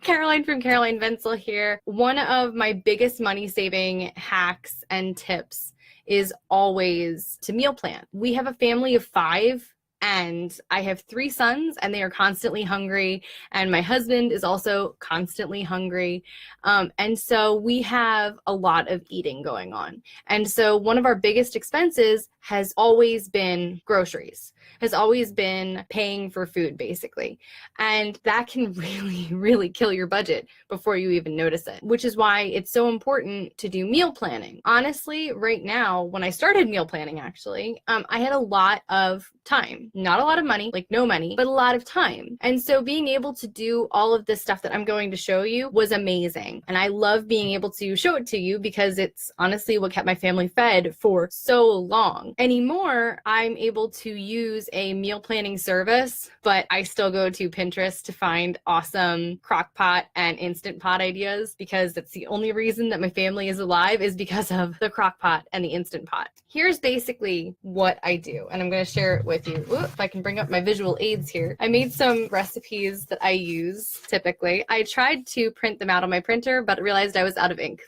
Caroline from Caroline Venzel here. One of my biggest money saving hacks and tips is always to meal plan. We have a family of 5. And I have 3 sons and they are constantly hungry. And my husband is also constantly hungry. And so we have a lot of eating going on. And so one of our biggest expenses has always been groceries, has always been paying for food, basically. And that can really, really kill your budget before you even notice it, which is why it's so important to do meal planning. Honestly, right now, when I started meal planning, actually, I had a lot of time, not a lot of money, like no money, but a lot of time. And so being able to do all of this stuff that I'm going to show you was amazing. And I love being able to show it to you because it's honestly what kept my family fed for so long. Anymore, I'm able to use a meal planning service, but I still go to Pinterest to find awesome crock pot and instant pot ideas because that's the only reason that my family is alive is because of the crock pot and the instant pot. Here's basically what I do, and I'm going to share it with you. Ooh, if I can bring up my visual aids here. I made some recipes that I use typically. I tried to print them out on my printer, but realized I was out of ink.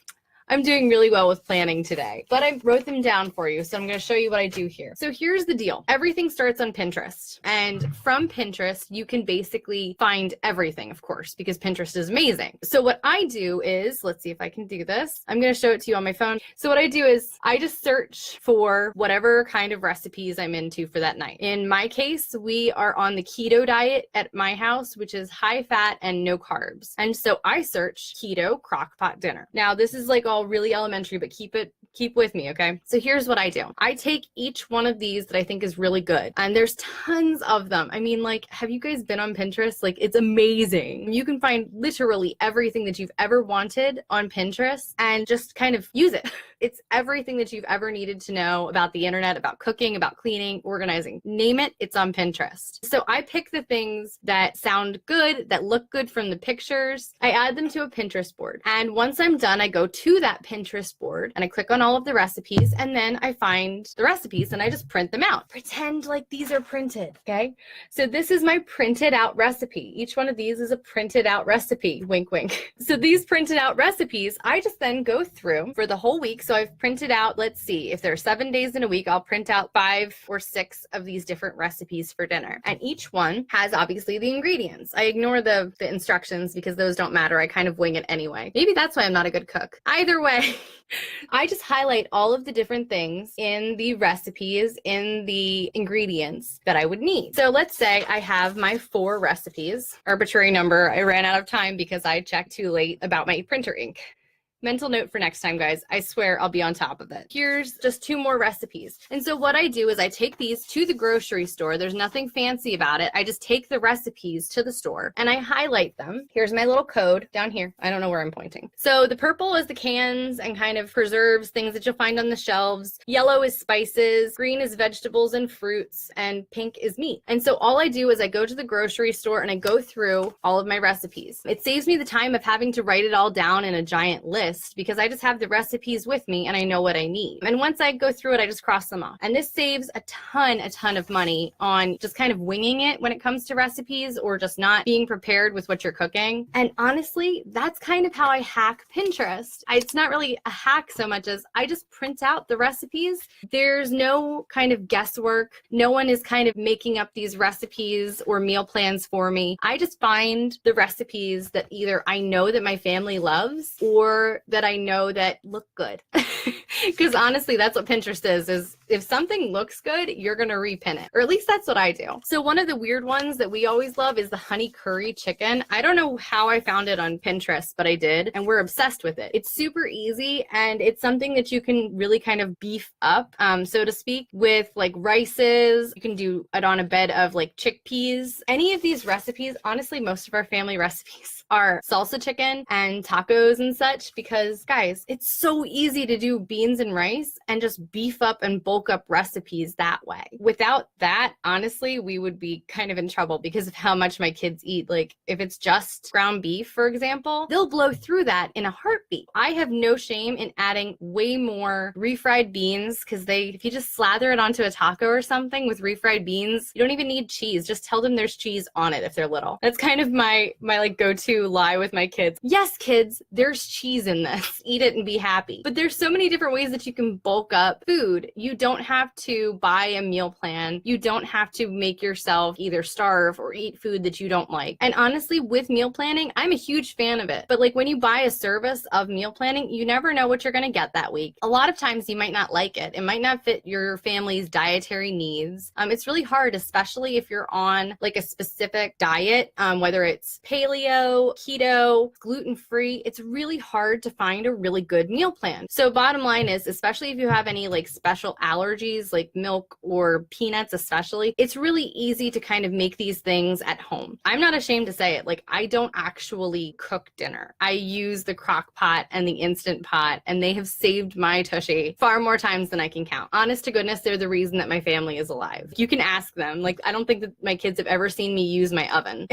I'm doing really well with planning today, but I wrote them down for you. So I'm going to show you what I do here. So here's the deal. Everything starts on Pinterest, and from Pinterest, you can basically find everything, of course, because Pinterest is amazing. So what I do is, let's see if I can do this. I'm going to show it to you on my phone. So what I do is I just search for whatever kind of recipes I'm into for that night. In my case, we are on the keto diet at my house, which is high fat and no carbs. And so I search keto crockpot dinner. Now this is like all really elementary, but keep with me, okay? So here's what I do. I take each one of these that I think is really good, and there's tons of them. I mean, like, have you guys been on Pinterest? Like, it's amazing. You can find literally everything that you've ever wanted on Pinterest and just kind of use it. It's everything that you've ever needed to know about the internet, about cooking, about cleaning, organizing. Name it, it's on Pinterest. So I pick the things that sound good, that look good from the pictures. I add them to a Pinterest board. And once I'm done, I go to that Pinterest board and I click on all of the recipes, and then I find the recipes and I just print them out. Pretend like these are printed, okay? So this is my printed out recipe. Each one of these is a printed out recipe, wink, wink. So these printed out recipes, I just then go through for the whole week. So I've printed out, let's see, if there are 7 days in a week, I'll print out 5 or 6 of these different recipes for dinner. And each one has obviously the ingredients. I ignore the instructions because those don't matter. I kind of wing it anyway. Maybe that's why I'm not a good cook. Either way, I just highlight all of the different things in the recipes, in the ingredients that I would need. So let's say I have my 4 recipes, arbitrary number. I ran out of time because I checked too late about my printer ink. Mental note for next time, guys. I swear I'll be on top of it. Here's just 2 more recipes. And so what I do is I take these to the grocery store. There's nothing fancy about it. I just take the recipes to the store and I highlight them. Here's my little code down here. I don't know where I'm pointing. So the purple is the cans and kind of preserves, things that you'll find on the shelves. Yellow is spices. Green is vegetables and fruits. And pink is meat. And so all I do is I go to the grocery store and I go through all of my recipes. It saves me the time of having to write it all down in a giant list, because I just have the recipes with me and I know what I need. And once I go through it, I just cross them off. And this saves a ton of money on just kind of winging it when it comes to recipes or just not being prepared with what you're cooking. And honestly, that's kind of how I hack Pinterest. It's not really a hack so much as I just print out the recipes. There's no kind of guesswork. No one is kind of making up these recipes or meal plans for me. I just find the recipes that either I know that my family loves or that I know that look good. Because honestly, that's what Pinterest is if something looks good, you're going to repin it. Or at least that's what I do. So one of the weird ones that we always love is the honey curry chicken. I don't know how I found it on Pinterest, but I did. And we're obsessed with it. It's super easy. And it's something that you can really kind of beef up, so to speak, with like rices. You can do it on a bed of like chickpeas. Any of these recipes, honestly, most of our family recipes are salsa chicken and tacos and such, because because guys, it's so easy to do beans and rice and just beef up and bulk up recipes that way. Without that, honestly, we would be kind of in trouble because of how much my kids eat. Like if it's just ground beef, for example, they'll blow through that in a heartbeat. I have no shame in adding way more refried beans because if you just slather it onto a taco or something with refried beans, you don't even need cheese. Just tell them there's cheese on it if they're little. That's kind of my like go-to lie with my kids. Yes, kids, there's cheese in this. Eat it and be happy. But there's so many different ways that you can bulk up food. You don't have to buy a meal plan. You don't have to make yourself either starve or eat food that you don't like. And honestly, with meal planning, I'm a huge fan of it. But like when you buy a service of meal planning, you never know what you're going to get that week. A lot of times you might not like it. It might not fit your family's dietary needs. It's really hard, especially if you're on like a specific diet, whether it's paleo, keto, gluten-free. It's really hard to find a really good meal plan. So bottom line is, especially if you have any like special allergies like milk or peanuts especially, it's really easy to kind of make these things at home. I'm not ashamed to say it. Like I don't actually cook dinner. I use the crock pot and the Instant Pot, and they have saved my tushy far more times than I can count. Honest to goodness, they're the reason that my family is alive. You can ask them. Like I don't think that my kids have ever seen me use my oven.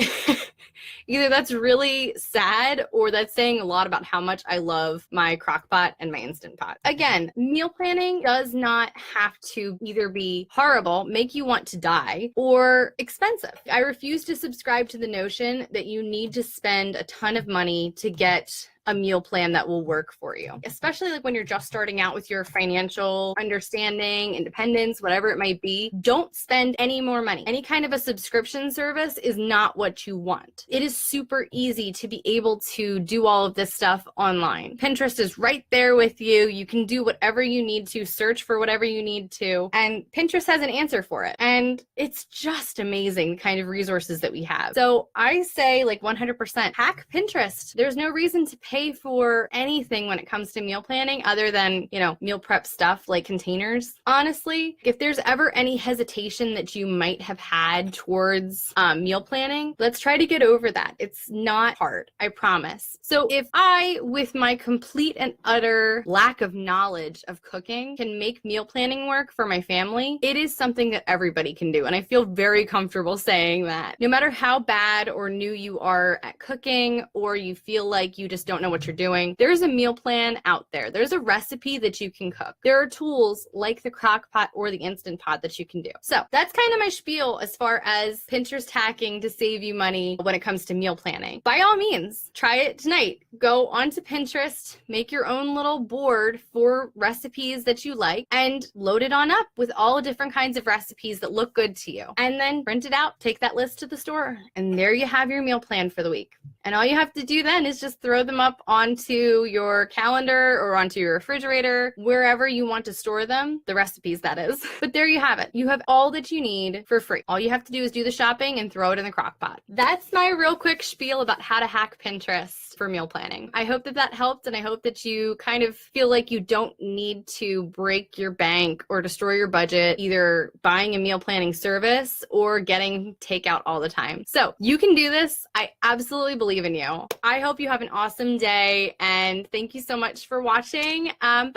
Either that's really sad or that's saying a lot about how much I love my crock pot and my Instant Pot. Again, meal planning does not have to either be horrible, make you want to die, or expensive. I refuse to subscribe to the notion that you need to spend a ton of money to get a meal plan that will work for you, especially like when you're just starting out with your financial understanding, independence, whatever it might be. Don't spend any more money. Any kind of a subscription service is not what you want. It is super easy to be able to do all of this stuff online. Pinterest is right there with you. You can do whatever you need to, search for whatever you need to, and Pinterest has an answer for it. And it's just amazing the kind of resources that we have. So I say like 100% hack Pinterest. There's no reason to pay for anything when it comes to meal planning other than, meal prep stuff like containers. Honestly, if there's ever any hesitation that you might have had towards meal planning, let's try to get over that. It's not hard, I promise. So if I, with my complete and utter lack of knowledge of cooking, can make meal planning work for my family, it is something that everybody can do. And I feel very comfortable saying that. No matter how bad or new you are at cooking, or you feel like you just don't know what you're doing, there's a meal plan out there. There's a recipe that you can cook. There are tools like the crock pot or the Instant Pot that you can do. So that's kind of my spiel as far as Pinterest hacking to save you money when it comes to meal planning. By all means, try it tonight. Go onto Pinterest, make your own little board for recipes that you like, and load it on up with all different kinds of recipes that look good to you. And then print it out, take that list to the store, and there you have your meal plan for the week. And all you have to do then is just throw them up onto your calendar or onto your refrigerator, wherever you want to store them, the recipes that is. But there you have it. You have all that you need for free. All you have to do is do the shopping and throw it in the crock pot. That's my real quick spiel about how to hack Pinterest for meal planning. I hope that helped, and I hope that you kind of feel like you don't need to break your bank or destroy your budget either buying a meal planning service or getting takeout all the time. So you can do this. I absolutely believe in you. I hope you have an awesome day, and thank you so much for watching. Bye.